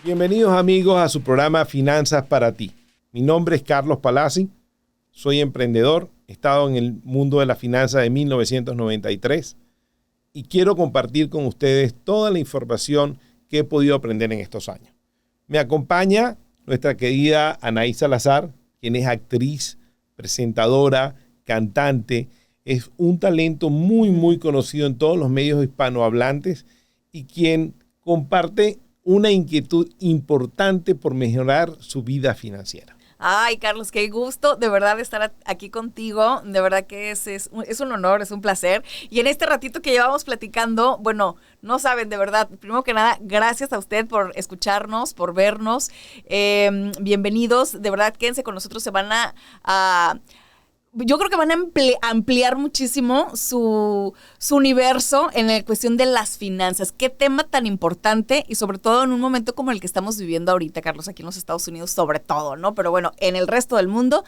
Bienvenidos amigos a su programa Finanzas para ti. Mi nombre es Carlos Palazzi, soy emprendedor, he estado en el mundo de la finanza de 1993 y quiero compartir con ustedes toda la información que he podido aprender en estos años. Me acompaña nuestra querida Anaí Salazar, quien es actriz, presentadora, cantante, es un talento muy conocido en todos los medios hispanohablantes y quien comparte una inquietud importante por mejorar su vida financiera. Ay, Carlos, qué gusto de verdad estar aquí contigo. De verdad que es un honor, es un placer. Y en este ratito que llevamos platicando, bueno, no saben, de verdad, primero que nada, gracias a usted por escucharnos, por vernos. Bienvenidos, de verdad, quédense con nosotros, se van yo creo que van a ampliar muchísimo su universo en la cuestión de las finanzas. Qué tema tan importante y sobre todo en un momento como el que estamos viviendo ahorita, Carlos, aquí en los Estados Unidos sobre todo, ¿no? Pero bueno, en el resto del mundo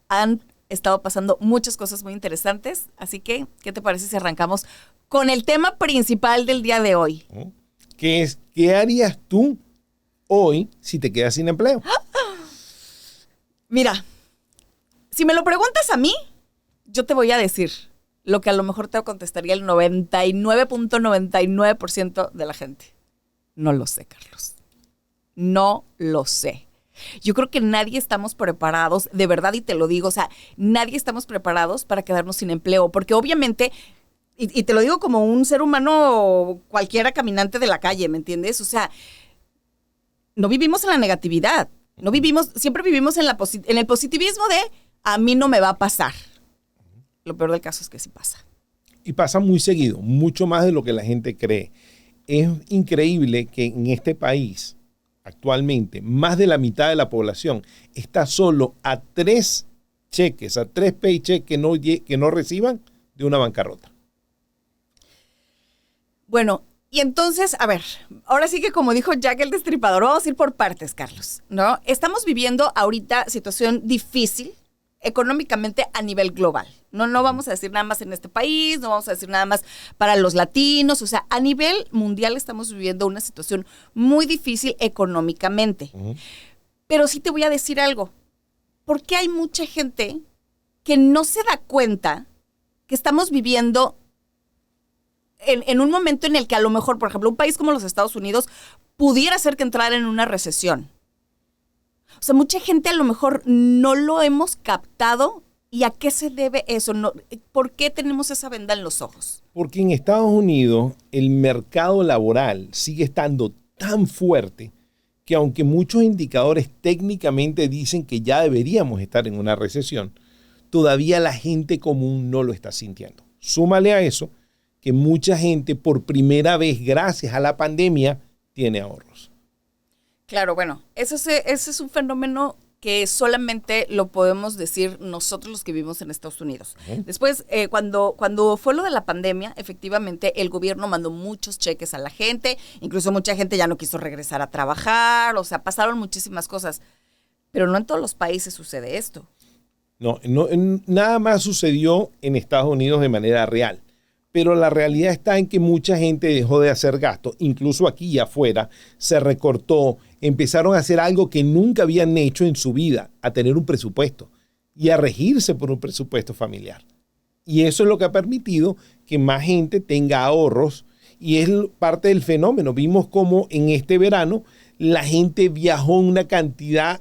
han estado pasando muchas cosas muy interesantes. Así que, ¿qué te parece si arrancamos con el tema principal del día de hoy? ¿Qué harías tú hoy si te quedas sin empleo? Mira, si me lo preguntas a mí, yo te voy a decir lo que a lo mejor te contestaría el 99.99% de la gente. No lo sé, Carlos. No lo sé. Yo creo que nadie estamos preparados, de verdad, y te lo digo, o sea, nadie estamos preparados para quedarnos sin empleo, porque obviamente, y te lo digo como un ser humano cualquiera caminante de la calle, ¿me entiendes? O sea, no vivimos en la negatividad, siempre vivimos en el positivismo de a mí no me va a pasar. Lo peor del caso es que sí pasa. Y pasa muy seguido, mucho más de lo que la gente cree. Es increíble que en este país, actualmente, más de la mitad de la población está solo a 3 cheques, a 3 paychecks que no reciban de una bancarrota. Bueno, y entonces, a ver, ahora sí que como dijo Jack el Destripador, vamos a ir por partes, Carlos, ¿no? Estamos viviendo ahorita situación difícil económicamente a nivel global. No vamos a decir nada más en este país, no vamos a decir nada más para los latinos, o sea, a nivel mundial estamos viviendo una situación muy difícil económicamente. Pero sí te voy a decir algo, porque hay mucha gente que no se da cuenta que estamos viviendo en un momento en el que a lo mejor, por ejemplo, un país como los Estados Unidos pudiera ser que entrara en una recesión. O sea, mucha gente a lo mejor no lo hemos captado. ¿Y a qué se debe eso? ¿Por qué tenemos esa venda en los ojos? Porque en Estados Unidos el mercado laboral sigue estando tan fuerte que aunque muchos indicadores técnicamente dicen que ya deberíamos estar en una recesión, todavía la gente común no lo está sintiendo. Súmale a eso que mucha gente por primera vez, gracias a la pandemia, tiene ahorros. Claro, bueno, ese es un fenómeno que solamente lo podemos decir nosotros los que vivimos en Estados Unidos. Después, cuando fue lo de la pandemia, efectivamente, el gobierno mandó muchos cheques a la gente, incluso mucha gente ya no quiso regresar a trabajar, o sea, pasaron muchísimas cosas. Pero no en todos los países sucede esto. No, nada más sucedió en Estados Unidos de manera real. Pero la realidad está en que mucha gente dejó de hacer gastos, incluso aquí y afuera, se recortó, empezaron a hacer algo que nunca habían hecho en su vida, a tener un presupuesto y a regirse por un presupuesto familiar. Y eso es lo que ha permitido que más gente tenga ahorros y es parte del fenómeno. Vimos cómo en este verano la gente viajó en una cantidad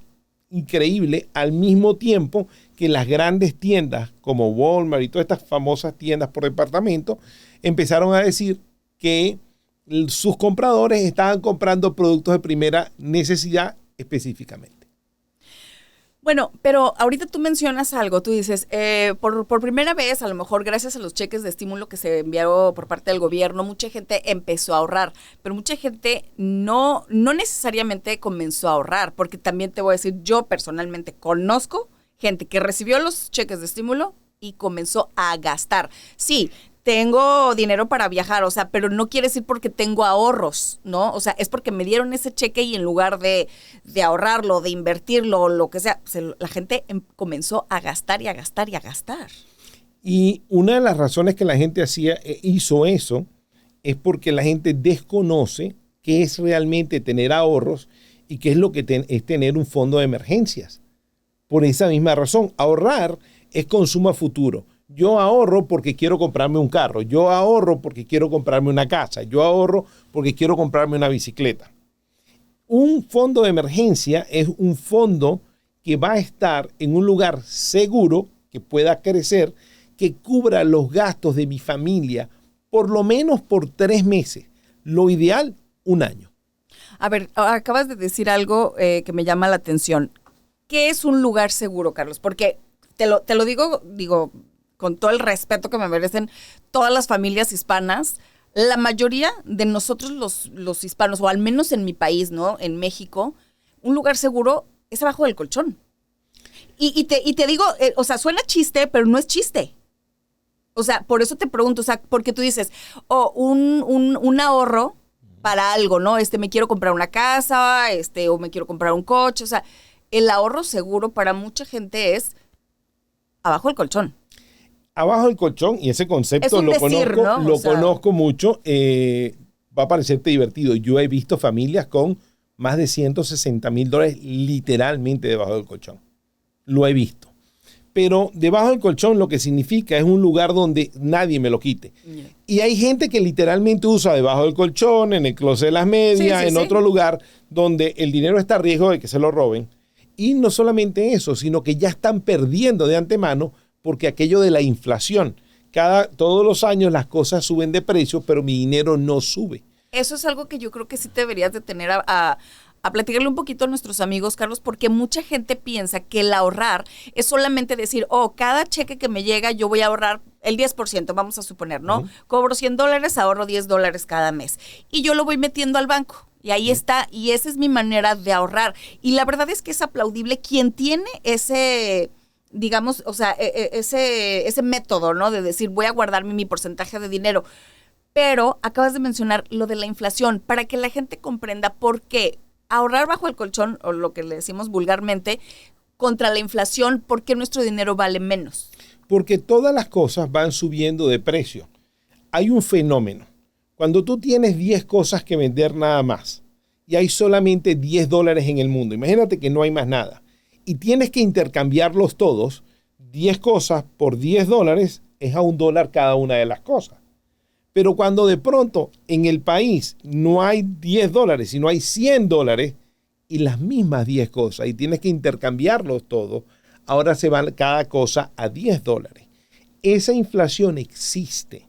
increíble al mismo tiempo que las grandes tiendas como Walmart y todas estas famosas tiendas por departamento empezaron a decir que sus compradores estaban comprando productos de primera necesidad específicamente. Bueno, pero ahorita tú mencionas algo, tú dices, por primera vez, a lo mejor gracias a los cheques de estímulo que se enviaron por parte del gobierno, mucha gente empezó a ahorrar, pero mucha gente no necesariamente comenzó a ahorrar, porque también te voy a decir, yo personalmente conozco gente que recibió los cheques de estímulo y comenzó a gastar. Sí, tengo dinero para viajar, o sea, pero no quiere decir porque tengo ahorros, ¿no? O sea, es porque me dieron ese cheque y en lugar de ahorrarlo, de invertirlo, lo que sea, la gente comenzó a gastar y a gastar y a gastar. Y una de las razones que la gente hizo eso es porque la gente desconoce qué es realmente tener ahorros ¿Y qué es lo que es tener un fondo de emergencias? Por esa misma razón, ahorrar es consumo a futuro. Yo ahorro porque quiero comprarme un carro, yo ahorro porque quiero comprarme una casa, yo ahorro porque quiero comprarme una bicicleta. Un fondo de emergencia es un fondo que va a estar en un lugar seguro, que pueda crecer, que cubra los gastos de mi familia por lo menos por 3 meses. Lo ideal, 1 año. A ver, acabas de decir algo que me llama la atención. ¿Qué es un lugar seguro, Carlos? Porque te lo digo con todo el respeto que me merecen todas las familias hispanas. La mayoría de nosotros los hispanos, o al menos en mi país, ¿no? En México, un lugar seguro es abajo del colchón. Y te digo, o sea, suena chiste, pero no es chiste. O sea, por eso te pregunto, o sea, porque tú dices, un ahorro para algo, ¿no? Me quiero comprar una casa, o me quiero comprar un coche. O sea, el ahorro seguro para mucha gente es abajo del colchón. Abajo del colchón, y ese concepto lo conozco mucho, va a parecerte divertido. Yo he visto familias con más de $160,000 literalmente debajo del colchón. Lo he visto. Pero debajo del colchón lo que significa es un lugar donde nadie me lo quite. Yeah. Y hay gente que literalmente usa debajo del colchón, en el closet de las medias, en otro lugar donde el dinero está a riesgo de que se lo roben. Y no solamente eso, sino que ya están perdiendo de antemano porque aquello de la inflación, todos los años las cosas suben de precio, pero mi dinero no sube. Eso es algo que yo creo que sí te deberías de tener a platicarle un poquito a nuestros amigos, Carlos, porque mucha gente piensa que el ahorrar es solamente decir, cada cheque que me llega yo voy a ahorrar el 10%, vamos a suponer, ¿no? Uh-huh. Cobro $100, ahorro $10 cada mes. Y yo lo voy metiendo al banco. Y ahí está, y esa es mi manera de ahorrar. Y la verdad es que es aplaudible quien tiene ese, digamos, o sea, ese método, ¿no? De decir, voy a guardarme mi porcentaje de dinero. Pero acabas de mencionar lo de la inflación, para que la gente comprenda por qué ahorrar bajo el colchón, o lo que le decimos vulgarmente, contra la inflación, ¿por qué nuestro dinero vale menos? Porque todas las cosas van subiendo de precio. Hay un fenómeno. Cuando tú tienes 10 cosas que vender nada más y hay solamente $10 en el mundo, imagínate que no hay más nada, y tienes que intercambiarlos todos, 10 cosas por $10 es a $1 cada una de las cosas. Pero cuando de pronto en el país no hay $10, sino hay $100 y las mismas 10 cosas y tienes que intercambiarlos todos, ahora se va cada cosa a $10. Esa inflación existe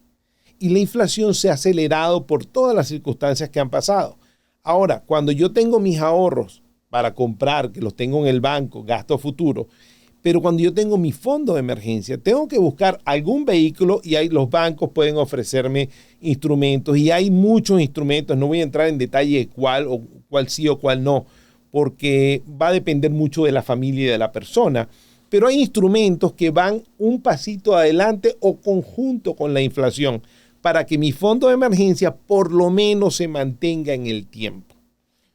y la inflación se ha acelerado por todas las circunstancias que han pasado. Ahora, cuando yo tengo mis ahorros para comprar, que los tengo en el banco, gasto futuro, pero cuando yo tengo mi fondo de emergencia, tengo que buscar algún vehículo y ahí los bancos pueden ofrecerme instrumentos y hay muchos instrumentos. No voy a entrar en detalle de cuál sí o cuál no, porque va a depender mucho de la familia y de la persona. Pero hay instrumentos que van un pasito adelante o conjunto con la inflación para que mi fondo de emergencia por lo menos se mantenga en el tiempo.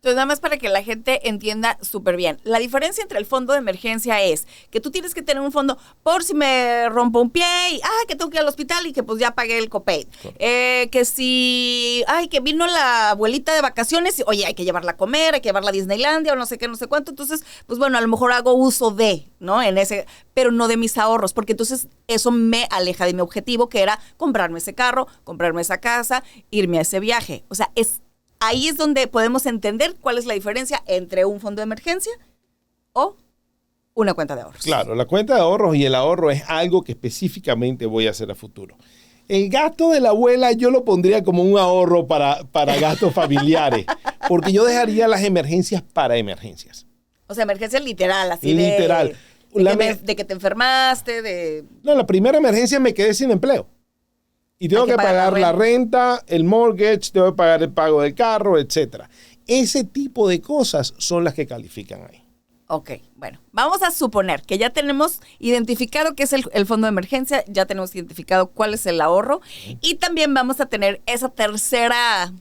Entonces, nada más para que la gente entienda súper bien. La diferencia entre el fondo de emergencia es que tú tienes que tener un fondo por si me rompo un pie y que tengo que ir al hospital y que pues ya pagué el copay. Que si, que vino la abuelita de vacaciones y, oye, hay que llevarla a comer, hay que llevarla a Disneylandia o no sé qué, no sé cuánto. Entonces, pues bueno, a lo mejor hago uso de, ¿no? Pero no de mis ahorros, porque entonces eso me aleja de mi objetivo, que era comprarme ese carro, comprarme esa casa, irme a ese viaje. O sea, ahí es donde podemos entender cuál es la diferencia entre un fondo de emergencia o una cuenta de ahorros. Claro, la cuenta de ahorros y el ahorro es algo que específicamente voy a hacer a futuro. El gasto de la abuela yo lo pondría como un ahorro para gastos familiares, porque yo dejaría las emergencias para emergencias. O sea, emergencias literal, así literal. De que te enfermaste, No, la primera emergencia me quedé sin empleo. Y tengo que pagar la renta, el mortgage, tengo que pagar el pago del carro, etc. Ese tipo de cosas son las que califican ahí. Ok, bueno, vamos a suponer que ya tenemos identificado qué es el fondo de emergencia, ya tenemos identificado cuál es el ahorro y también vamos a tener esa tercera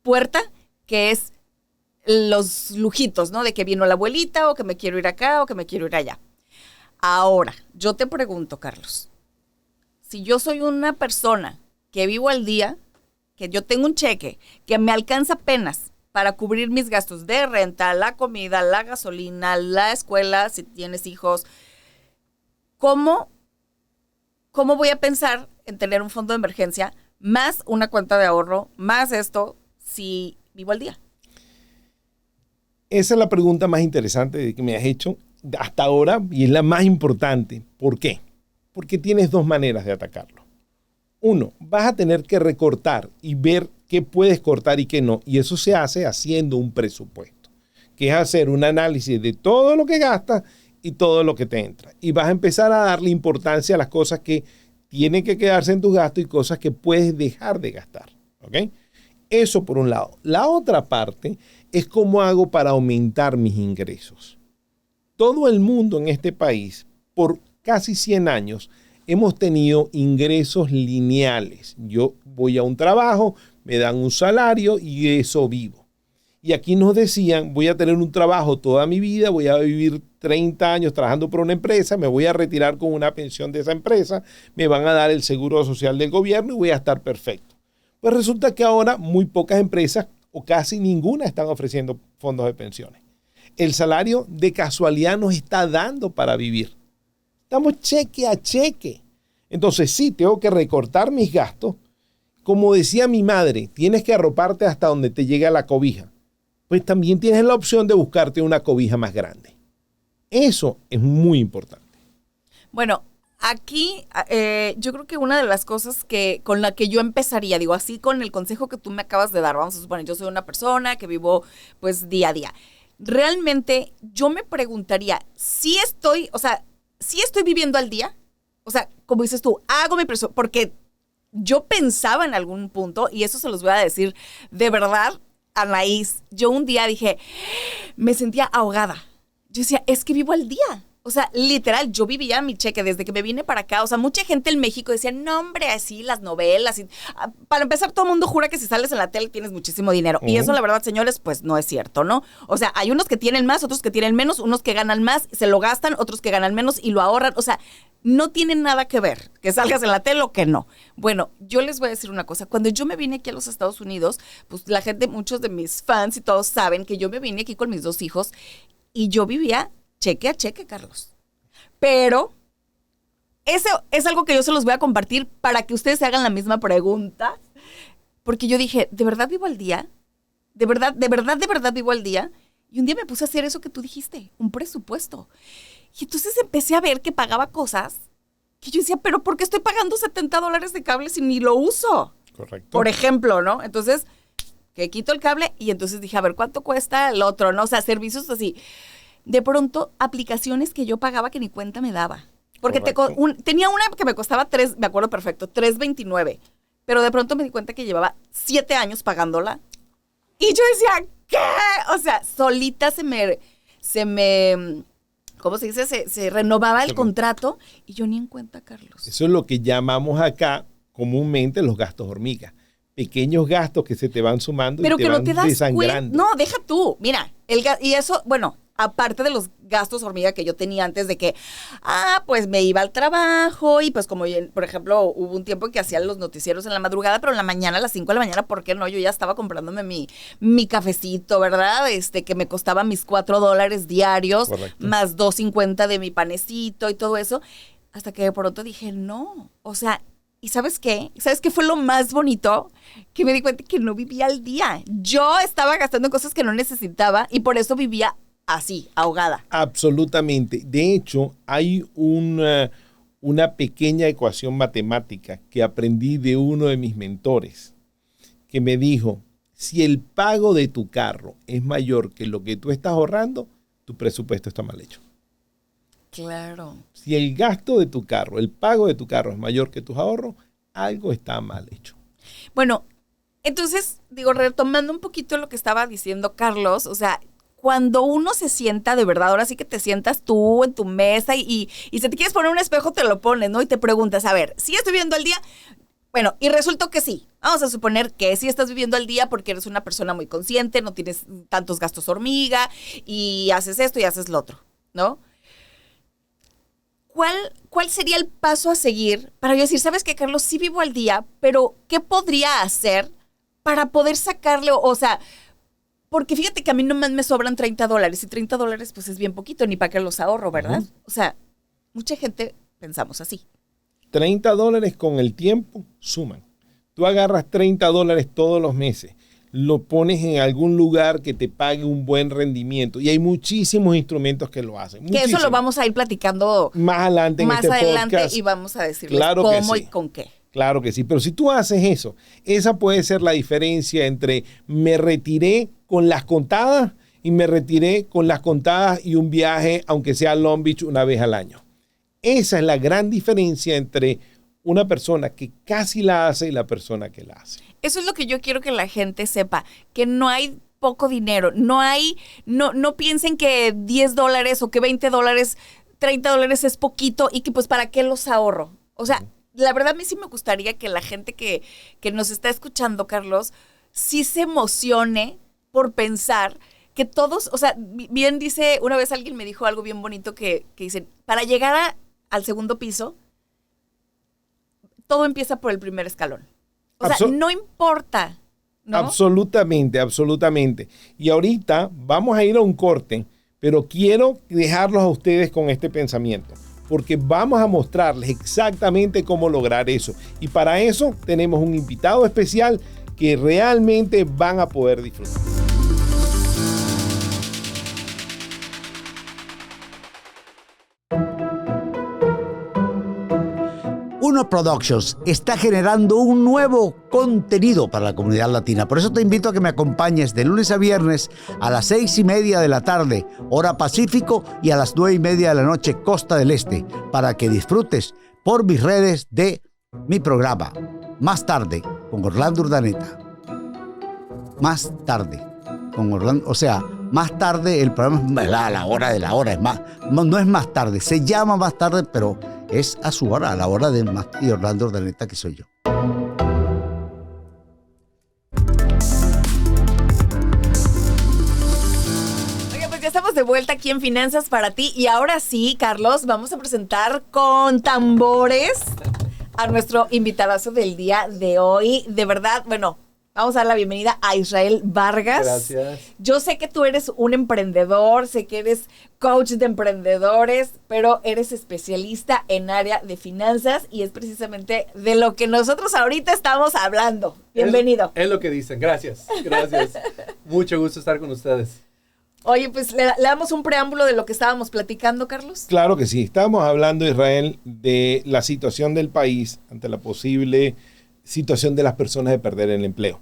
puerta que es los lujitos, ¿no? De que vino la abuelita o que me quiero ir acá o que me quiero ir allá. Ahora, yo te pregunto, Carlos. Si yo soy una persona que vivo al día, que yo tengo un cheque, que me alcanza apenas para cubrir mis gastos de renta, la comida, la gasolina, la escuela, si tienes hijos, ¿cómo voy a pensar en tener un fondo de emergencia más una cuenta de ahorro, más esto, si vivo al día? Esa es la pregunta más interesante que me has hecho hasta ahora y es la más importante. ¿Por qué? Porque tienes dos maneras de atacarlo. Uno, vas a tener que recortar y ver qué puedes cortar y qué no. Y eso se hace haciendo un presupuesto, que es hacer un análisis de todo lo que gastas y todo lo que te entra. Y vas a empezar a darle importancia a las cosas que tienen que quedarse en tus gastos y cosas que puedes dejar de gastar. ¿Ok? Eso por un lado. La otra parte es cómo hago para aumentar mis ingresos. Todo el mundo en este país, por casi 100 años, hemos tenido ingresos lineales. Yo voy a un trabajo, me dan un salario y de eso vivo. Y aquí nos decían, voy a tener un trabajo toda mi vida, voy a vivir 30 años trabajando por una empresa, me voy a retirar con una pensión de esa empresa, me van a dar el seguro social del gobierno y voy a estar perfecto. Pues resulta que ahora muy pocas empresas o casi ninguna están ofreciendo fondos de pensiones. El salario de casualidad nos está dando para vivir. Estamos cheque a cheque. Entonces sí, tengo que recortar mis gastos. Como decía mi madre, tienes que arroparte hasta donde te llega la cobija. Pues también tienes la opción de buscarte una cobija más grande. Eso es muy importante. Bueno, aquí yo creo que una de las cosas con la que yo empezaría, digo así con el consejo que tú me acabas de dar, vamos a suponer, yo soy una persona que vivo pues día a día. Realmente yo me preguntaría, si estoy viviendo al día, o sea, como dices tú, hago mi presupuesto, porque yo pensaba en algún punto, y eso se los voy a decir de verdad, Anaís, yo un día dije, me sentía ahogada. Yo decía, es que vivo al día. O sea, literal, yo vivía mi cheque desde que me vine para acá. O sea, mucha gente en México decía, no, hombre, así las novelas. Para empezar, todo el mundo jura que si sales en la tele tienes muchísimo dinero. Y eso, la verdad, señores, pues no es cierto, ¿no? O sea, hay unos que tienen más, otros que tienen menos, unos que ganan más, se lo gastan, otros que ganan menos y lo ahorran. O sea, no tiene nada que ver que salgas en la tele o que no. Bueno, yo les voy a decir una cosa. Cuando yo me vine aquí a los Estados Unidos, pues la gente, muchos de mis fans y todos saben que yo me vine aquí con mis 2 hijos y yo vivía cheque a cheque, Carlos. Pero eso es algo que yo se los voy a compartir para que ustedes se hagan la misma pregunta. Porque yo dije, ¿de verdad vivo al día? ¿De verdad vivo al día? Y un día me puse a hacer eso que tú dijiste, un presupuesto. Y entonces empecé a ver que pagaba cosas que yo decía, ¿pero por qué estoy pagando $70 de cable si ni lo uso? Correcto. Por ejemplo, ¿no? Entonces, que quito el cable y entonces dije, a ver, ¿cuánto cuesta el otro? ¿No? O sea, servicios así. De pronto, aplicaciones que yo pagaba que ni cuenta me daba. Porque tenía una que me costaba me acuerdo perfecto, $3.29. Pero de pronto me di cuenta que llevaba 7 años pagándola. Y yo decía, ¿qué? O sea, solita se me ¿cómo se dice? Se renovaba el contrato y yo ni en cuenta, Carlos. Eso es lo que llamamos acá comúnmente los gastos hormiga. Pequeños gastos que se te van sumando pero y te que van no te das desangrando. No, deja tú. Mira, y eso, bueno, aparte de los gastos hormiga que yo tenía antes de que, pues me iba al trabajo y pues como, por ejemplo, hubo un tiempo en que hacía los noticieros en la madrugada, pero en la mañana, a las 5 de la mañana, ¿por qué no? Yo ya estaba comprándome mi cafecito, ¿verdad? Que me costaba mis $4 diarios, Correcto. más $2.50 de mi panecito y todo eso, hasta que de pronto dije, no, o sea, ¿y sabes qué? ¿Sabes qué fue lo más bonito? Que me di cuenta que no vivía al día. Yo estaba gastando cosas que no necesitaba y por eso vivía así, ahogada. Absolutamente. De hecho, hay una pequeña ecuación matemática que aprendí de uno de mis mentores, que me dijo, si el pago de tu carro es mayor que lo que tú estás ahorrando, tu presupuesto está mal hecho. Claro. Si el gasto de tu carro, el pago de tu carro es mayor que tus ahorros, algo está mal hecho. Bueno, entonces, digo, retomando un poquito lo que estaba diciendo Carlos, o sea, cuando uno se sienta de verdad, ahora sí que te sientas tú en tu mesa y si te quieres poner un espejo, te lo pones, ¿no? Y te preguntas, a ver, ¿sí estoy viviendo al día? Bueno, y resultó que sí. Vamos a suponer que sí estás viviendo al día porque eres una persona muy consciente, no tienes tantos gastos hormiga y haces esto y haces lo otro, ¿no? ¿Cuál sería el paso a seguir para yo decir, sabes qué, Carlos, sí vivo al día, pero ¿qué podría hacer para poder sacarle? O sea, Porque fíjate que a mí nomás me sobran $30 y $30 pues es bien poquito, ni para qué los ahorro, ¿verdad? O sea, mucha gente pensamos así. $30 con el tiempo suman. Tú agarras $30 todos los meses, lo pones en algún lugar que te pague un buen rendimiento. Y hay muchísimos instrumentos que lo hacen. Que eso lo vamos a ir platicando más adelante en este podcast. Y vamos a decirles Claro cómo que sí. y con qué. Claro que sí, pero si tú haces eso, esa puede ser la diferencia entre me retiré con las contadas y me retiré con las contadas y un viaje, aunque sea a Long Beach una vez al año. Esa es la gran diferencia entre una persona que casi la hace y la persona que la hace. Eso es lo que yo quiero que la gente sepa, que no hay poco dinero, no piensen que $10 o que $20, $30 es poquito y que pues para qué los ahorro. O sea, la verdad a mí sí me gustaría que la gente que nos está escuchando, Carlos, sí se emocione por pensar que todos, o sea, bien dice, una vez alguien me dijo algo bien bonito que dice, para llegar al segundo piso, todo empieza por el primer escalón. O sea, no importa, ¿no? Absolutamente, absolutamente. Y ahorita vamos a ir a un corte, pero quiero dejarlos a ustedes con este pensamiento, porque vamos a mostrarles exactamente cómo lograr eso. Y para eso tenemos un invitado especial que realmente van a poder disfrutar. Uno Productions está generando un nuevo contenido para la comunidad latina. Por eso te invito a que me acompañes de lunes a viernes a las 6:30 de la tarde, hora Pacífico, y a las 9:30 de la noche, Costa del Este, para que disfrutes por mis redes de mi programa. Más tarde, con Orlando Urdaneta. Más tarde, con Orlando, o sea, más tarde el programa es a la hora de la hora, es más, no es más tarde, se llama más tarde, pero es a su hora, a la hora de Orlando Urdaneta, que soy yo. Oye, pues ya estamos de vuelta aquí en Finanzas para ti. Y ahora sí, Carlos, vamos a presentar con tambores a nuestro invitadazo del día de hoy. De verdad, bueno, vamos a dar la bienvenida a Israel Vargas. Gracias. Yo sé que tú eres un emprendedor, sé que eres coach de emprendedores, pero eres especialista en área de finanzas y es precisamente de lo que nosotros ahorita estamos hablando. Bienvenido. Es lo que dicen. Gracias. Gracias. Mucho gusto estar con ustedes. Oye, pues le damos un preámbulo de lo que estábamos platicando, Carlos. Claro que sí. Estábamos hablando, Israel, de la situación del país ante la posible situación de las personas de perder el empleo.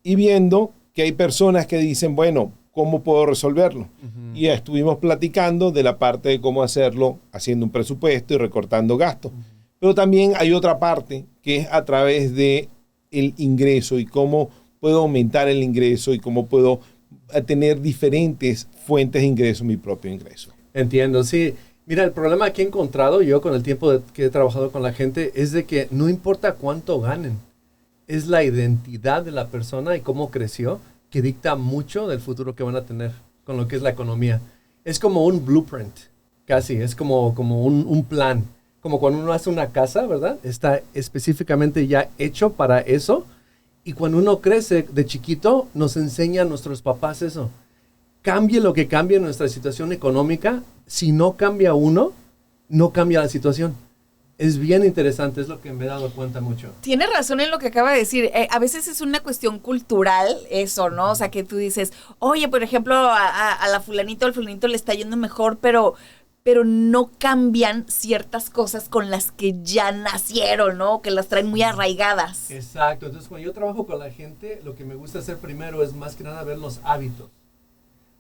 Y viendo que hay personas que dicen, bueno, ¿cómo puedo resolverlo? Y ya estuvimos platicando de la parte de cómo hacerlo, haciendo un presupuesto y recortando gastos. Pero también hay otra parte que es a través de el ingreso y cómo puedo aumentar el ingreso y cómo puedo tener diferentes fuentes de ingreso, mi propio ingreso. Entiendo, sí. Mira, el problema que he encontrado yo con el tiempo que he trabajado con la gente es de que no importa cuánto ganen, es la identidad de la persona y cómo creció que dicta mucho del futuro que van a tener con lo que es la economía. Es como un blueprint, casi, es como un plan. Como cuando uno hace una casa, ¿verdad? Está específicamente ya hecho para eso. Y cuando uno crece de chiquito, nos enseñan nuestros papás eso. Cambie lo que cambie en nuestra situación económica, si no cambia uno, no cambia la situación. Es bien interesante, es lo que me he dado cuenta mucho. Tiene razón en lo que acaba de decir. A veces es una cuestión cultural eso, ¿no? O sea, que tú dices, oye, por ejemplo, a la fulanito, al fulanito le está yendo mejor, pero no cambian ciertas cosas con las que ya nacieron, ¿no? Que las traen muy arraigadas. Exacto. Entonces, cuando yo trabajo con la gente, lo que me gusta hacer primero es más que nada ver los hábitos.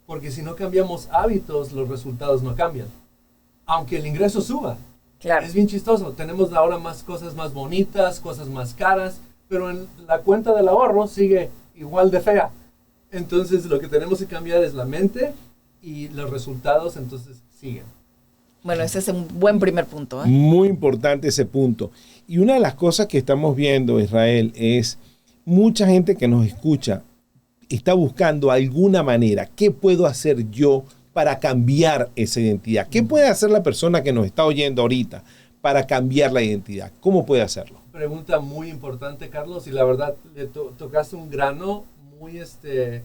Porque si no cambiamos hábitos, los resultados no cambian. Aunque el ingreso suba. Claro. Es bien chistoso. Tenemos ahora más cosas más bonitas, cosas más caras, pero en la cuenta del ahorro sigue igual de fea. Entonces, lo que tenemos que cambiar es la mente y los resultados, entonces, siguen. Bueno, ese es un buen primer punto, ¿eh? Muy importante ese punto. Y una de las cosas que estamos viendo, Israel, es mucha gente que nos escucha está buscando alguna manera. ¿Qué puedo hacer yo para cambiar esa identidad? ¿Qué puede hacer la persona que nos está oyendo ahorita para cambiar la identidad? ¿Cómo puede hacerlo? Pregunta muy importante, Carlos, y la verdad le tocaste un grano muy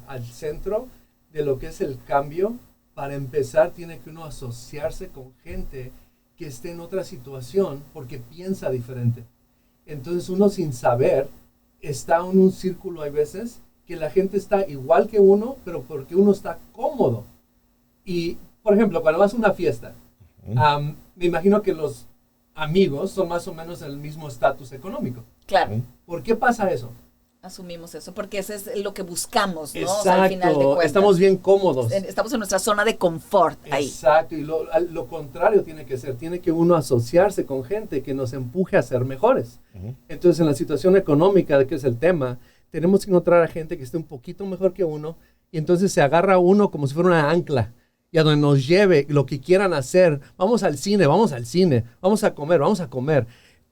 al centro de lo que es el cambio. Para empezar, tiene que uno asociarse con gente que esté en otra situación porque piensa diferente. Entonces uno sin saber está en un círculo, hay veces que la gente está igual que uno, pero porque uno está cómodo. Y, por ejemplo, cuando vas a una fiesta, me imagino que los amigos son más o menos el mismo estatus económico. Claro. ¿Por qué pasa eso? Asumimos eso, porque eso es lo que buscamos, ¿no? Exacto, O sea, al final de cuentas. estamos bien cómodos. Estamos en nuestra zona de confort ahí. Exacto, y lo contrario tiene que ser, tiene que uno asociarse con gente que nos empuje a ser mejores. Entonces, en la situación económica, de que es el tema, tenemos que encontrar a gente que esté un poquito mejor que uno, y entonces se agarra a uno como si fuera una ancla, y a donde nos lleve lo que quieran hacer. Vamos al cine, vamos a comer.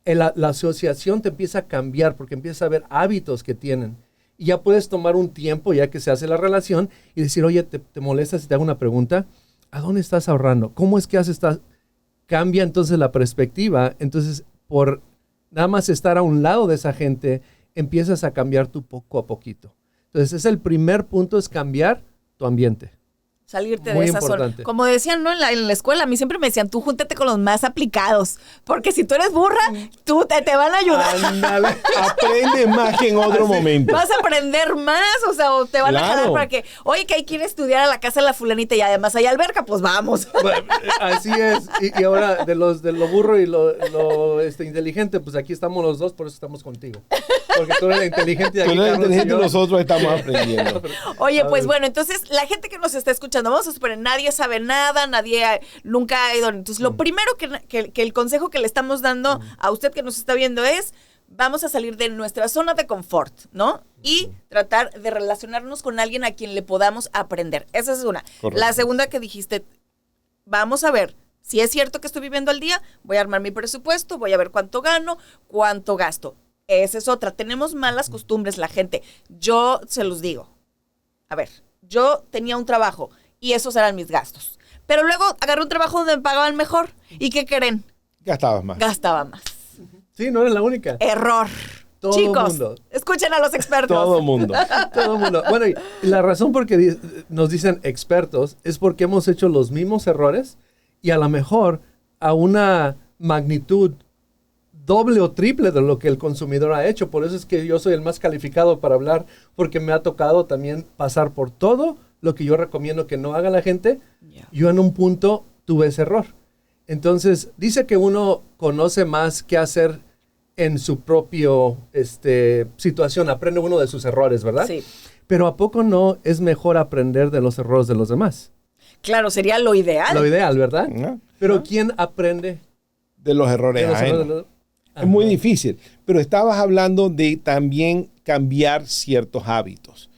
La asociación te empieza a cambiar porque empieza a ver hábitos que tienen. Y ya puedes tomar un tiempo, ya que se hace la relación, y decir, oye, ¿te molesta si te hago una pregunta? ¿A dónde estás ahorrando? ¿Cómo es que haces esta? Cambia entonces la perspectiva. Entonces, por nada más estar a un lado de esa gente, empiezas a cambiar tú poco a poquito. Entonces, es el primer punto, es cambiar tu ambiente. Salirte Muy de esa importante. zona. Como decían, ¿no? En la escuela, a mí siempre me decían, tú júntate con los más aplicados, porque si tú eres burra, tú te van a ayudar. Ándale. Aprende más que en otro momento. Vas a aprender más, o sea, o te van a Claro. jalar para que, oye, que hay que ir a estudiar a la casa de la fulanita y además hay alberca, pues vamos. Bueno, así es. Y ahora, de lo burro y lo inteligente, pues aquí estamos los dos, por eso estamos contigo. Porque tú eres la inteligente y Tú aquí eres Carlos y inteligente, yo. nosotros estamos aprendiendo. Oye, pues bueno, entonces la gente que nos está escuchando, vamos a suponer, nadie sabe nada, nunca ha ido. Entonces, lo primero que el consejo que le estamos dando a usted que nos está viendo es, vamos a salir de nuestra zona de confort, ¿no? Y tratar de relacionarnos con alguien a quien le podamos aprender. Esa es una. Correcto. La segunda que dijiste, vamos a ver. Si es cierto que estoy viviendo al día, voy a armar mi presupuesto, voy a ver cuánto gano, cuánto gasto. Esa es otra. Tenemos malas costumbres la gente. Yo se los digo. A ver, yo tenía un trabajo y esos eran mis gastos. Pero luego agarré un trabajo donde me pagaban mejor. ¿Y qué creen? Gastabas más. Gastaba más. Sí, no eres la única. Error. Todo Chicos, mundo. escuchen a los expertos. Todo mundo. Todo el mundo. Bueno, y la razón por que nos dicen expertos es porque hemos hecho los mismos errores y a lo mejor a una magnitud doble o triple de lo que el consumidor ha hecho. Por eso es que yo soy el más calificado para hablar, porque me ha tocado también pasar por todo lo que yo recomiendo que no haga la gente. Yeah. Yo en un punto tuve ese error. Entonces, dice que uno conoce más qué hacer en su propio situación. Aprende uno de sus errores, ¿verdad? Sí. Pero ¿a poco no es mejor aprender de los errores de los demás? Claro, sería lo ideal. Lo ideal, ¿verdad? ¿No? Pero ¿quién aprende De los errores de los errores ajenos. de los... Es muy difícil, pero estabas hablando de también cambiar ciertos hábitos.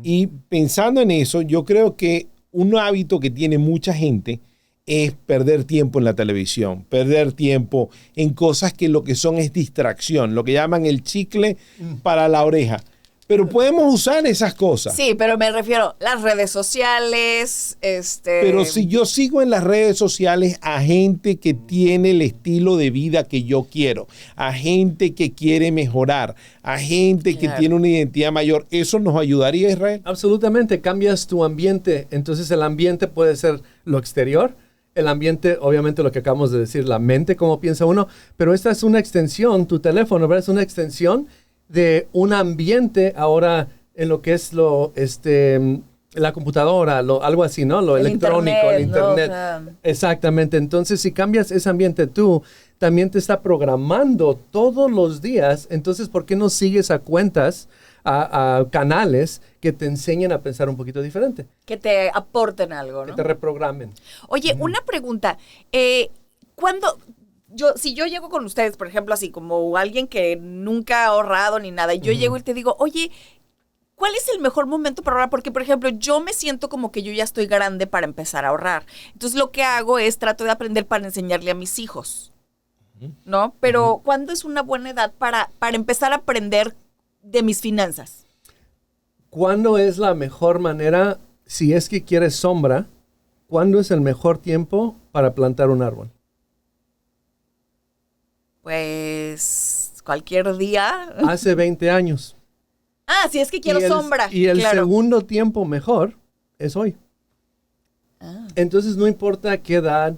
Y pensando en eso, yo creo que un hábito que tiene mucha gente es perder tiempo en la televisión, perder tiempo en cosas que lo que son es distracción, lo que llaman el chicle para la oreja. Pero podemos usar esas cosas. Sí, pero me refiero las redes sociales, Pero si yo sigo en las redes sociales a gente que tiene el estilo de vida que yo quiero, a gente que quiere mejorar, a gente que Claro. tiene una identidad mayor, ¿eso nos ayudaría, Israel? Absolutamente, cambias tu ambiente. Entonces el ambiente puede ser lo exterior, el ambiente, obviamente lo que acabamos de decir, la mente, cómo piensa uno, pero esta es una extensión, tu teléfono, ¿verdad? Es una extensión de un ambiente ahora en lo que es la computadora, algo así, ¿no? Lo El electrónico, internet, el ¿no? internet. O sea, Exactamente. Entonces, si cambias ese ambiente tú, también te está programando todos los días. Entonces, ¿por qué no sigues a cuentas, a canales que te enseñen a pensar un poquito diferente? que te aporten algo, Que ¿no? te reprogramen. Oye, una pregunta. Si yo llego con ustedes, por ejemplo, así como alguien que nunca ha ahorrado ni nada, y yo llego y te digo, oye, ¿cuál es el mejor momento para ahorrar? Porque, por ejemplo, yo me siento como que yo ya estoy grande para empezar a ahorrar. Entonces, lo que hago es trato de aprender para enseñarle a mis hijos, ¿no? Pero, ¿cuándo es una buena edad para empezar a aprender de mis finanzas? ¿Cuándo es la mejor manera, si es que quieres sombra, cuándo es el mejor tiempo para plantar un árbol? Pues, cualquier día. Hace 20 años. Ah, si es que quiero sombra. Y el claro. segundo tiempo mejor es hoy. Entonces no importa qué edad,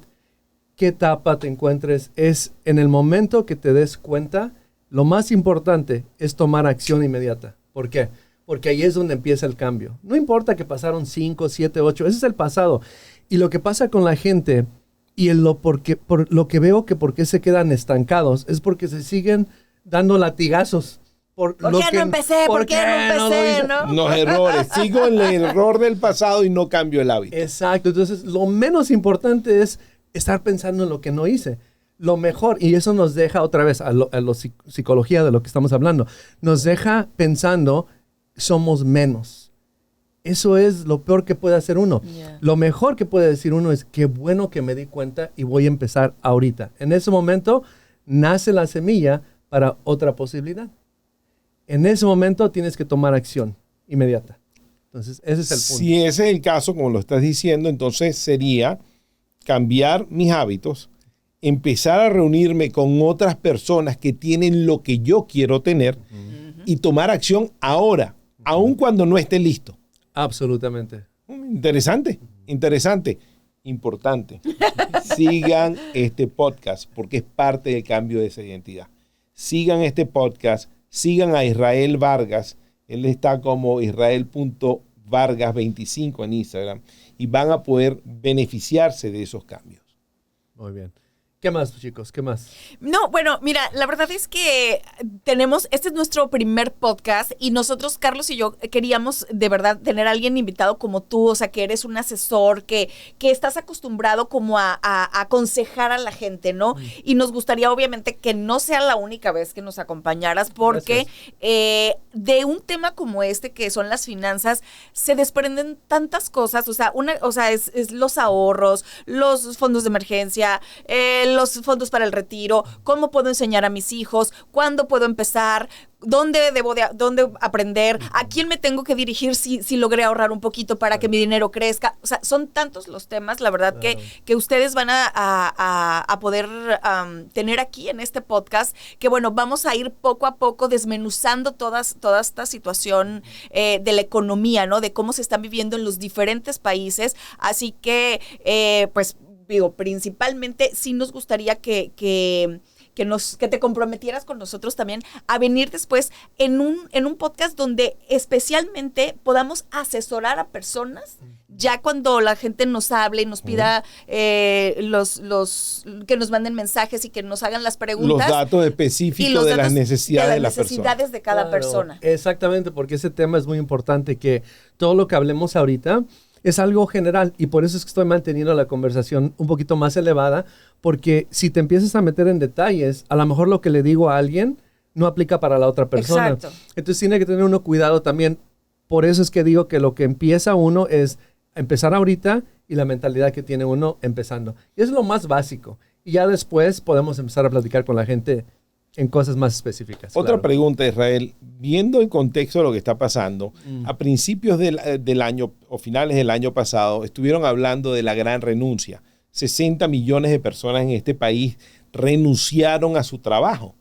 qué etapa te encuentres, es en el momento que te des cuenta, lo más importante es tomar acción inmediata. ¿Por qué? Porque ahí es donde empieza el cambio. No importa que pasaron 5, 7, 8, ese es el pasado. Y lo que pasa con la gente y por lo que veo que por qué se quedan estancados es porque se siguen dando latigazos. ¿Por qué no empecé? ¿Por qué no empecé? ¿No? Los errores. Sigo en el error del pasado y no cambio el hábito. Exacto. Entonces, lo menos importante es estar pensando en lo que no hice. Lo mejor, y eso nos deja otra vez a la psicología de lo que estamos hablando, nos deja pensando, somos menos. Eso es lo peor que puede hacer uno. Yeah. Lo mejor que puede decir uno es, qué bueno que me di cuenta y voy a empezar ahorita. En ese momento nace la semilla para otra posibilidad. En ese momento tienes que tomar acción inmediata. Entonces, ese es el punto. Si ese es el caso, como lo estás diciendo, entonces sería cambiar mis hábitos, empezar a reunirme con otras personas que tienen lo que yo quiero tener y tomar acción ahora, aun cuando no esté listo. Absolutamente. Interesante, interesante, importante. Sigan este podcast porque es parte del cambio de esa identidad. Sigan este podcast, sigan a Israel Vargas. Él está como israel.vargas25 en Instagram y van a poder beneficiarse de esos cambios. Muy bien. ¿Qué más, chicos? ¿Qué más? No, bueno, mira, la verdad es que este es nuestro primer podcast y nosotros, Carlos y yo, queríamos de verdad tener a alguien invitado como tú, o sea, que eres un asesor, que estás acostumbrado como a aconsejar a la gente, ¿no? Y nos gustaría, obviamente, que no sea la única vez que nos acompañaras porque de un tema como este, que son las finanzas, se desprenden tantas cosas, o sea, es los ahorros, los fondos de emergencia, los fondos para el retiro, cómo puedo enseñar a mis hijos, cuándo puedo empezar, dónde aprender, a quién me tengo que dirigir si logré ahorrar un poquito para que mi dinero crezca. O sea, son tantos los temas, la verdad, que ustedes van a poder tener aquí en este podcast, que bueno, vamos a ir poco a poco desmenuzando toda esta situación de la economía, ¿no? De cómo se están viviendo en los diferentes países. Así que, pues, digo, principalmente sí nos gustaría que te comprometieras con nosotros también a venir después en un podcast donde especialmente podamos asesorar a personas ya cuando la gente nos hable y nos pida que nos manden mensajes y que nos hagan las preguntas. Los datos específicos de las necesidades de la persona. Necesidades de cada persona. Exactamente, porque ese tema es muy importante, que todo lo que hablemos ahorita es algo general y por eso es que estoy manteniendo la conversación un poquito más elevada, porque si te empiezas a meter en detalles, a lo mejor lo que le digo a alguien no aplica para la otra persona. Exacto. Entonces tiene que tener uno cuidado también. Por eso es que digo que lo que empieza uno es empezar ahorita y la mentalidad que tiene uno empezando. Y es lo más básico. Y ya después podemos empezar a platicar con la gente en cosas más específicas. Otra claro. pregunta, Israel. Viendo el contexto de lo que está pasando, a principios del año o finales del año pasado, estuvieron hablando de la gran renuncia. 60 millones de personas en este país renunciaron a su trabajo.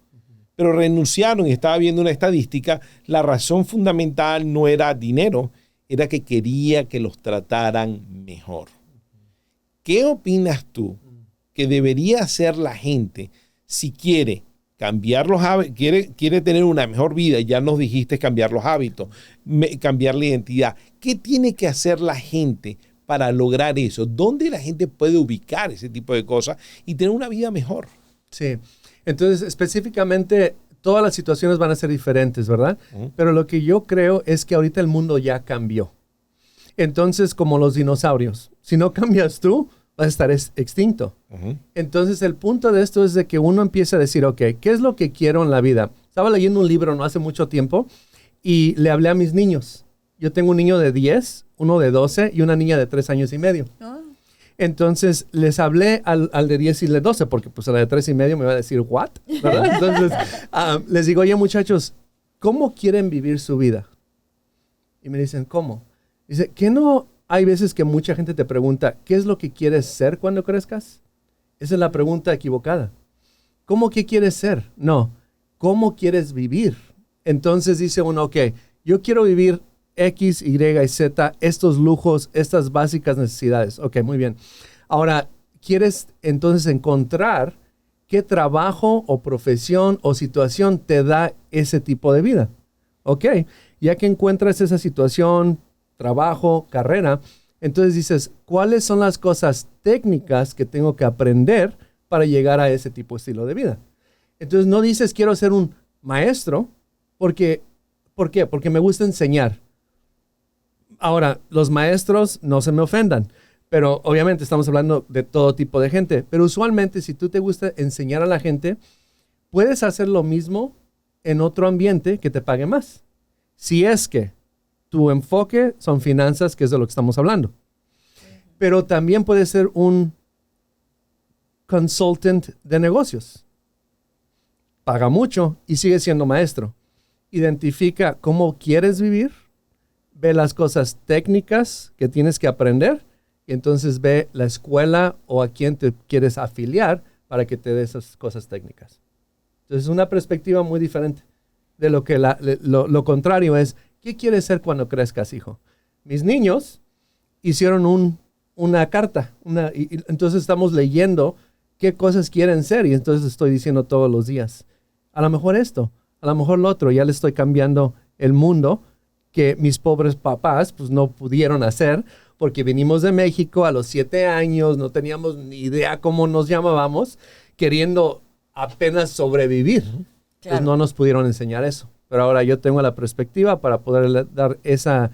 Pero renunciaron, y estaba viendo una estadística, la razón fundamental no era dinero, era que quería que los trataran mejor. ¿Qué opinas tú que debería hacer la gente si quiere cambiar los hábitos, quiere tener una mejor vida? Ya nos dijiste cambiar los hábitos, cambiar la identidad. ¿Qué tiene que hacer la gente para lograr eso? ¿Dónde la gente puede ubicar ese tipo de cosas y tener una vida mejor? Sí, entonces específicamente todas las situaciones van a ser diferentes, ¿verdad? Pero lo que yo creo es que ahorita el mundo ya cambió. Entonces, como los dinosaurios, si no cambias tú, vas a estar extinto. Entonces, el punto de esto es de que uno empieza a decir, ok, ¿qué es lo que quiero en la vida? Estaba leyendo un libro no hace mucho tiempo y le hablé a mis niños. Yo tengo un niño de 10, uno de 12 y una niña de 3 años y medio. Entonces, les hablé al de 10 y de 12, porque pues a la de 3 y medio me va a decir, ¿what? ¿Verdad? Entonces, les digo, oye, muchachos, ¿cómo quieren vivir su vida? Y me dicen, ¿cómo? Dice, ¿qué no hay veces que mucha gente te pregunta, ¿qué es lo que quieres ser cuando crezcas? Esa es la pregunta equivocada. ¿Cómo que quieres ser? No, ¿cómo quieres vivir? Entonces dice uno, ok, yo quiero vivir X, Y y Z, estos lujos, estas básicas necesidades. Ok, muy bien. Ahora, ¿quieres entonces encontrar qué trabajo o profesión o situación te da ese tipo de vida? Ok, ya que encuentras esa situación, trabajo, carrera, entonces dices, ¿cuáles son las cosas técnicas que tengo que aprender para llegar a ese tipo de estilo de vida? Entonces no dices, quiero ser un maestro, ¿por qué? Porque me gusta enseñar. Ahora, los maestros no se me ofendan, pero obviamente estamos hablando de todo tipo de gente. Pero usualmente, si tú te gusta enseñar a la gente, puedes hacer lo mismo en otro ambiente que te pague más. Si es que tu enfoque son finanzas, que es de lo que estamos hablando. Pero también puedes ser un consultant de negocios. Paga mucho y sigue siendo maestro. Identifica cómo quieres vivir, ve las cosas técnicas que tienes que aprender y entonces ve la escuela o a quién te quieres afiliar para que te dé esas cosas técnicas. Entonces es una perspectiva muy diferente de lo que lo contrario es, ¿qué quieres ser cuando crezcas, hijo? Mis niños hicieron una carta, y entonces estamos leyendo qué cosas quieren ser y entonces estoy diciendo todos los días, a lo mejor esto, a lo mejor lo otro, ya le estoy cambiando el mundo que mis pobres papás pues no pudieron hacer porque venimos de México a los 7 años, no teníamos ni idea cómo nos llamábamos, queriendo apenas sobrevivir. Claro. Pues no nos pudieron enseñar eso. Pero ahora yo tengo la perspectiva para poder dar esa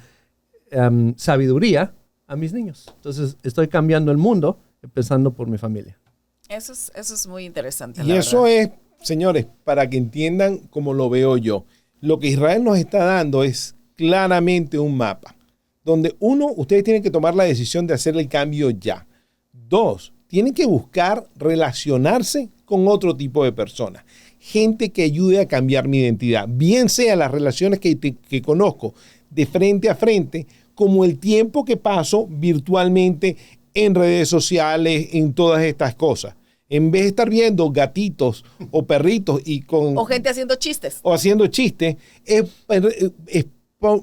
sabiduría a mis niños. Entonces estoy cambiando el mundo, empezando por mi familia. Eso es muy interesante. Y eso es, señores, para que entiendan cómo lo veo yo. Lo que Israel nos está dando es claramente un mapa, donde uno, ustedes tienen que tomar la decisión de hacer el cambio ya. 2, tienen que buscar relacionarse con otro tipo de personas. Gente que ayude a cambiar mi identidad. Bien sea las relaciones que conozco de frente a frente, como el tiempo que paso virtualmente en redes sociales, en todas estas cosas. En vez de estar viendo gatitos o perritos o gente haciendo chistes. O haciendo chistes, es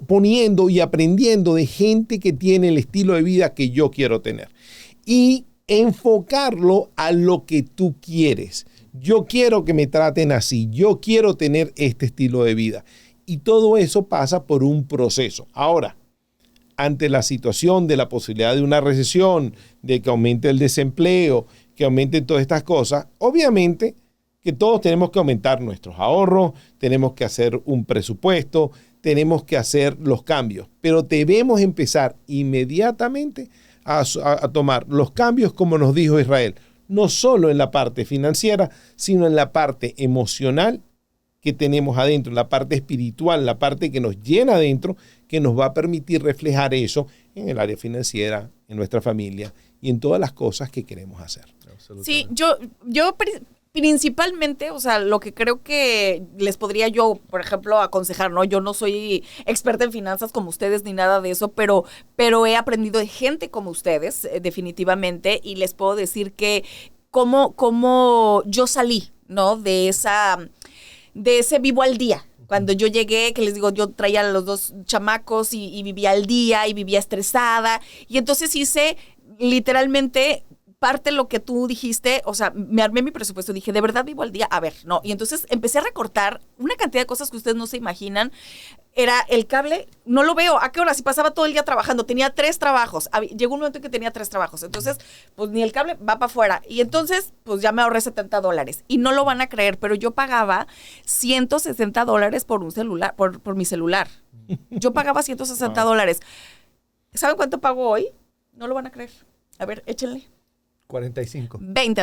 poniendo y aprendiendo de gente que tiene el estilo de vida que yo quiero tener. Y enfocarlo a lo que tú quieres. Yo quiero que me traten así. Yo quiero tener este estilo de vida. Y todo eso pasa por un proceso. Ahora, ante la situación de la posibilidad de una recesión, de que aumente el desempleo, que aumenten todas estas cosas, obviamente que todos tenemos que aumentar nuestros ahorros, tenemos que hacer un presupuesto, tenemos que hacer los cambios, pero debemos empezar inmediatamente a tomar los cambios como nos dijo Israel, no solo en la parte financiera, sino en la parte emocional que tenemos adentro, la parte espiritual, la parte que nos llena adentro, que nos va a permitir reflejar eso en el área financiera, en nuestra familia y en todas las cosas que queremos hacer. Sí, yo principalmente, o sea, lo que creo que les podría yo, por ejemplo, aconsejar, ¿no? Yo no soy experta en finanzas como ustedes ni nada de eso, pero he aprendido de gente como ustedes, definitivamente, y les puedo decir que cómo yo salí, ¿no? De ese vivo al día. Cuando yo llegué, que les digo, yo traía a los 2 chamacos y vivía al día y vivía estresada. Y entonces hice literalmente parte de lo que tú dijiste, o sea, me armé mi presupuesto, dije, ¿de verdad vivo al día? A ver, no. Y entonces empecé a recortar una cantidad de cosas que ustedes no se imaginan. Era el cable, no lo veo, ¿a qué hora? Si pasaba todo el día trabajando, tenía 3 trabajos. Llegó un momento en que tenía 3 trabajos. Entonces, pues ni el cable va para afuera. Y entonces, pues ya me ahorré $70. Y no lo van a creer, pero yo pagaba $160 por un celular, por mi celular. Yo pagaba $160. ¿Saben cuánto pago hoy? No lo van a creer. A ver, échenle. 45. $20.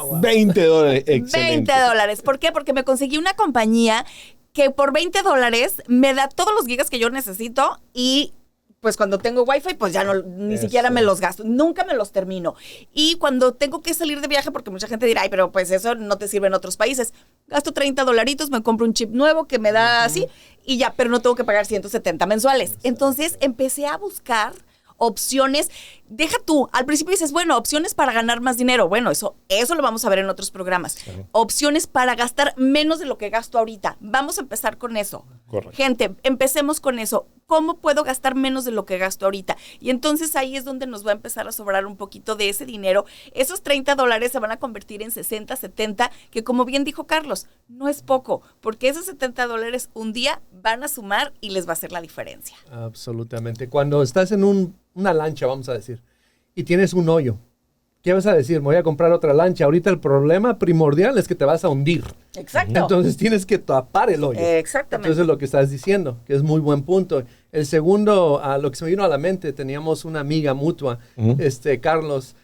Wow. $20, excelente. $20. ¿Por qué? Porque me conseguí una compañía que por $20 me da todos los gigas que yo necesito y pues cuando tengo wifi pues ya ni siquiera me los gasto, nunca me los termino. Y cuando tengo que salir de viaje, porque mucha gente dirá, ay, pero pues eso no te sirve en otros países, gasto $30, me compro un chip nuevo que me da así y ya, pero no tengo que pagar 170 mensuales. Entonces empecé a buscar opciones. Deja tú, al principio dices, bueno, opciones para ganar más dinero. Bueno, eso lo vamos a ver en otros programas. Claro. Opciones para gastar menos de lo que gasto ahorita. Vamos a empezar con eso. Correcto. Gente, empecemos con eso. ¿Cómo puedo gastar menos de lo que gasto ahorita? Y entonces ahí es donde nos va a empezar a sobrar un poquito de ese dinero. Esos $30 se van a convertir en 60, 70, que como bien dijo Carlos, no es poco, porque esos $70 un día van a sumar y les va a hacer la diferencia. Absolutamente. Cuando estás en una lancha, vamos a decir, y tienes un hoyo, ¿qué vas a decir? Me voy a comprar otra lancha. Ahorita el problema primordial es que te vas a hundir. Exacto. Entonces tienes que tapar el hoyo. Exactamente. Entonces lo que estás diciendo, que es muy buen punto. El segundo, lo que se me vino a la mente, teníamos una amiga mutua, Carlos,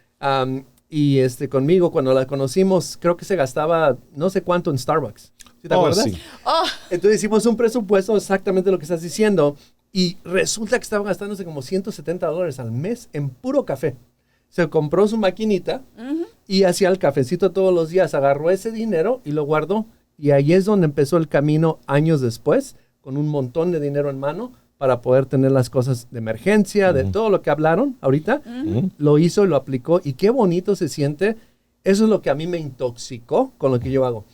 y conmigo cuando la conocimos, creo que se gastaba no sé cuánto en Starbucks. ¿Sí te acuerdas? Sí. Oh, Entonces hicimos un presupuesto exactamente lo que estás diciendo y resulta que estaba gastándose como $170 al mes en puro café. Se compró su maquinita y hacía el cafecito todos los días. Agarró ese dinero y lo guardó. Y ahí es donde empezó el camino años después, con un montón de dinero en mano para poder tener las cosas de emergencia, de todo lo que hablaron ahorita. Lo hizo y lo aplicó. Y qué bonito se siente. Eso es lo que a mí me intoxicó con lo que yo hago.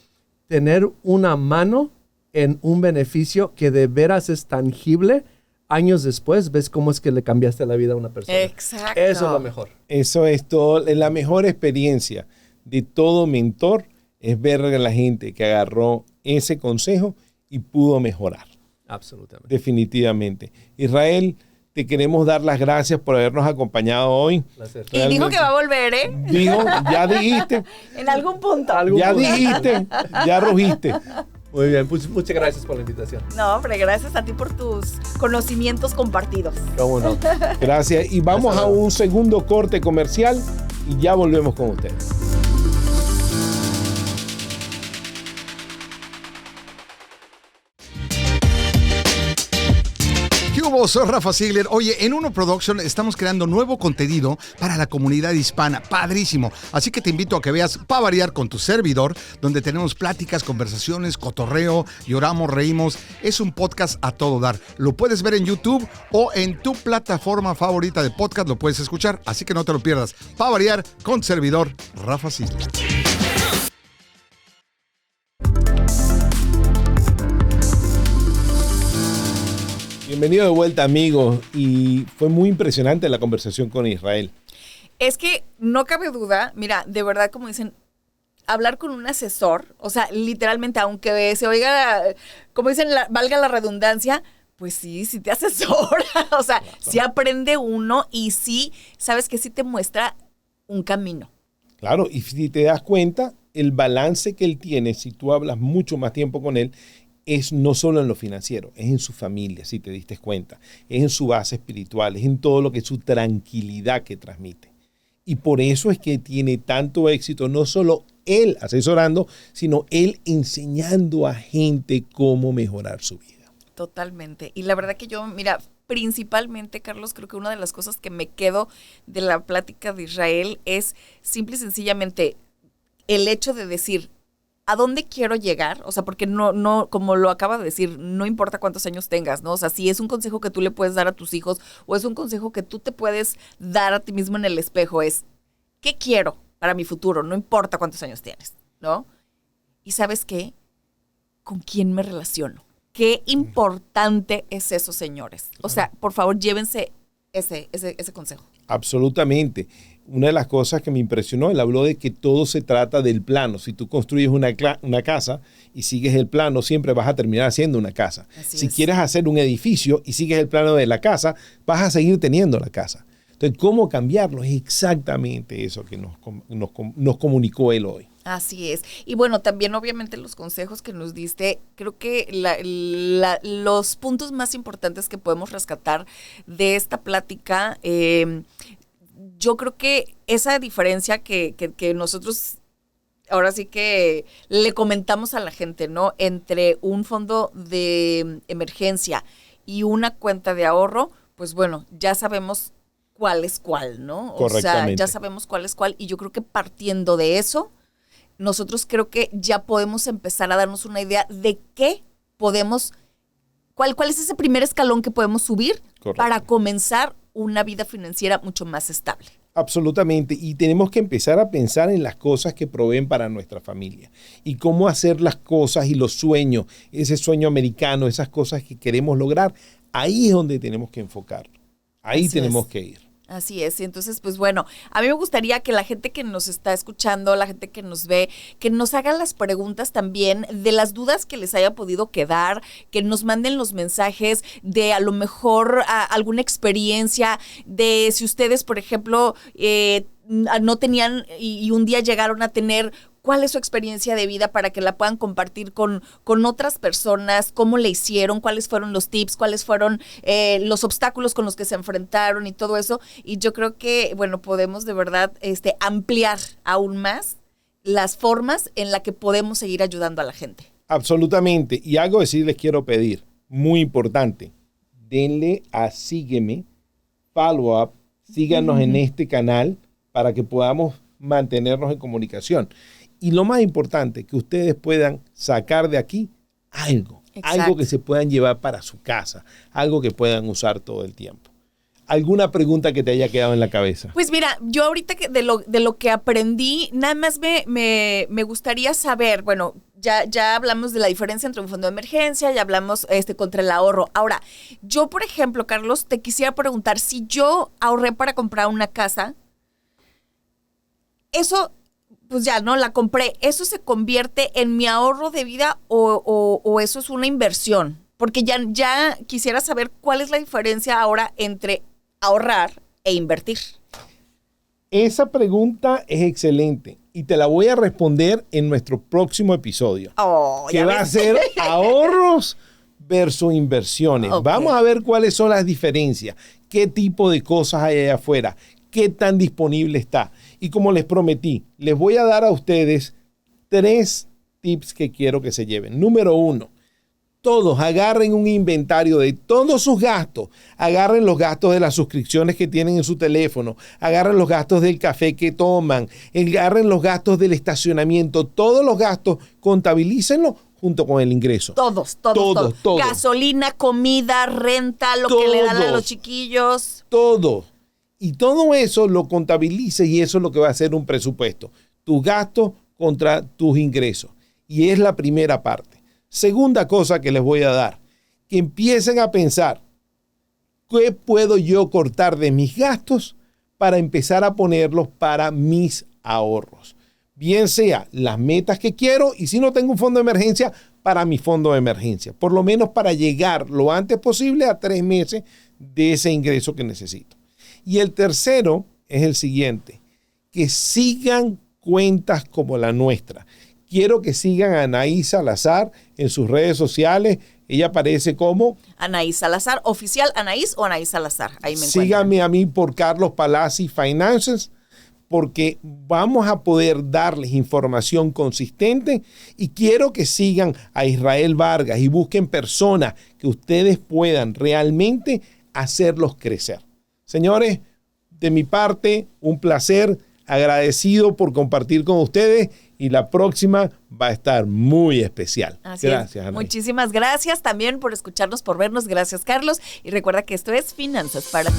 Tener una mano en un beneficio que de veras es tangible. Años después ves cómo es que le cambiaste la vida a una persona. exacto. Eso es lo mejor. Eso es todo. La mejor experiencia de todo mentor es ver a la gente que agarró ese consejo y pudo mejorar. Absolutamente. Definitivamente. Israel, te queremos dar las gracias por habernos acompañado hoy. Placer. Y dijo que va a volver, ¿eh? Dijo, ya dijiste, En algún punto. ya dijiste, ya rugiste. Muy bien, pues muchas gracias por la invitación. No, hombre, gracias a ti por tus conocimientos compartidos. ¿Cómo no? Gracias. Y vamos a un segundo corte comercial y ya volvemos con ustedes. Soy Rafa Ziegler. Oye, en Uno Production estamos creando nuevo contenido para la comunidad hispana. Padrísimo. Así que te invito a que veas Pa' Variar con tu servidor, donde tenemos pláticas, conversaciones, cotorreo, lloramos, reímos. Es un podcast a todo dar. Lo puedes ver en YouTube o en tu plataforma favorita de podcast. Lo puedes escuchar, así que no te lo pierdas. Pa' Variar con tu servidor, Rafa Ziegler. Bienvenido de vuelta, amigos. Y fue muy impresionante la conversación con Israel. Es que no cabe duda, mira, de verdad, como dicen, hablar con un asesor, o sea, literalmente, aunque se oiga, como dicen, valga la redundancia, pues sí te asesora, o sea, sí aprende uno y sí, sabes que sí te muestra un camino. Claro, y si te das cuenta, el balance que él tiene, si tú hablas mucho más tiempo con él, es no solo en lo financiero, es en su familia, si te diste cuenta, es en su base espiritual, es en todo lo que es su tranquilidad que transmite. Y por eso es que tiene tanto éxito, no solo él asesorando, sino él enseñando a gente cómo mejorar su vida. Totalmente. Y la verdad que yo, mira, principalmente, Carlos, creo que una de las cosas que me quedo de la plática de Israel es simple y sencillamente el hecho de decir, ¿a dónde quiero llegar? O sea, porque no, como lo acaba de decir, no importa cuántos años tengas, ¿no? O sea, si es un consejo que tú le puedes dar a tus hijos o es un consejo que tú te puedes dar a ti mismo en el espejo, es, ¿qué quiero para mi futuro? No importa cuántos años tienes, ¿no? Y ¿sabes qué? ¿Con quién me relaciono? Qué importante es eso, señores. O sea, por favor, llévense ese consejo. Absolutamente. Una de las cosas que me impresionó, él habló de que todo se trata del plano. Si tú construyes una casa y sigues el plano, siempre vas a terminar haciendo una casa. Así Si es. quieres hacer un edificio y sigues el plano de la casa, vas a seguir teniendo la casa. Entonces, ¿cómo cambiarlo? Es exactamente eso que nos comunicó él hoy. Así es. Y bueno, también obviamente los consejos que nos diste, creo que los puntos más importantes que podemos rescatar de esta plática, yo creo que esa diferencia que nosotros ahora sí que le comentamos a la gente, ¿no? Entre un fondo de emergencia y una cuenta de ahorro, pues bueno, ya sabemos cuál es cuál, ¿no? O sea, Correctamente. ya sabemos cuál es cuál y yo creo que partiendo de eso, nosotros creo que ya podemos empezar a darnos una idea de qué podemos, cuál es ese primer escalón que podemos subir Correcto. para comenzar una vida financiera mucho más estable. Absolutamente. Y tenemos que empezar a pensar en las cosas que proveen para nuestra familia y cómo hacer las cosas y los sueños, ese sueño americano, esas cosas que queremos lograr. Ahí es donde tenemos que enfocar. Ahí tenemos que ir. Así es, y entonces pues bueno, a mí me gustaría que la gente que nos está escuchando, la gente que nos ve, que nos haga las preguntas también de las dudas que les haya podido quedar, que nos manden los mensajes de a lo mejor alguna experiencia, de si ustedes por ejemplo no tenían y un día llegaron a tener. ¿Cuál es su experiencia de vida para que la puedan compartir con otras personas? ¿Cómo le hicieron? ¿Cuáles fueron los tips? ¿Cuáles fueron los obstáculos con los que se enfrentaron y todo eso? Y yo creo que, bueno, podemos de verdad ampliar aún más las formas en las que podemos seguir ayudando a la gente. Absolutamente. Y algo que sí les quiero pedir, muy importante, denle a sígueme, follow up, síganos en este canal para que podamos mantenernos en comunicación. Y lo más importante, que ustedes puedan sacar de aquí algo. Exacto. Algo que se puedan llevar para su casa, algo que puedan usar todo el tiempo. ¿Alguna pregunta que te haya quedado en la cabeza? Pues mira, yo ahorita de lo que aprendí, nada más me gustaría saber, bueno, ya hablamos de la diferencia entre un fondo de emergencia, ya hablamos contra el ahorro. Ahora, yo, por ejemplo, Carlos, te quisiera preguntar, si yo ahorré para comprar una casa, eso, pues ya, ¿no? La compré. ¿Eso se convierte en mi ahorro de vida o eso es una inversión? Porque ya quisiera saber cuál es la diferencia ahora entre ahorrar e invertir. Esa pregunta es excelente y te la voy a responder en nuestro próximo episodio. Que va a ser ahorros versus inversiones. Okay. Vamos a ver cuáles son las diferencias, qué tipo de cosas hay allá afuera, qué tan disponible está. Y como les prometí, les voy a dar a ustedes 3 tips que quiero que se lleven. Número 1, todos agarren un inventario de todos sus gastos. Agarren los gastos de las suscripciones que tienen en su teléfono. Agarren los gastos del café que toman. Agarren los gastos del estacionamiento. Todos los gastos, contabilícenlos junto con el ingreso. Todos. Gasolina, comida, renta, lo que le dan a los chiquillos. Todo. Y todo eso lo contabilices y eso es lo que va a hacer un presupuesto. Tus gastos contra tus ingresos. Y es la primera parte. Segunda cosa que les voy a dar, que empiecen a pensar, ¿qué puedo yo cortar de mis gastos para empezar a ponerlos para mis ahorros? Bien sea las metas que quiero y si no tengo un fondo de emergencia, para mi fondo de emergencia. Por lo menos para llegar lo antes posible a 3 meses de ese ingreso que necesito. Y el tercero es el siguiente, que sigan cuentas como la nuestra. Quiero que sigan a Anaís Salazar en sus redes sociales. Ella aparece como Anaís Salazar, oficial Anaís o Anaís Salazar. Ahí me síganme a mí por Carlos Palazzi Finances, porque vamos a poder darles información consistente y quiero que sigan a Israel Vargas y busquen personas que ustedes puedan realmente hacerlos crecer. Señores, de mi parte, un placer, agradecido por compartir con ustedes y la próxima va a estar muy especial. Así gracias, es. Anaís. Muchísimas gracias también por escucharnos, por vernos. Gracias, Carlos. Y recuerda que esto es Finanzas para ti.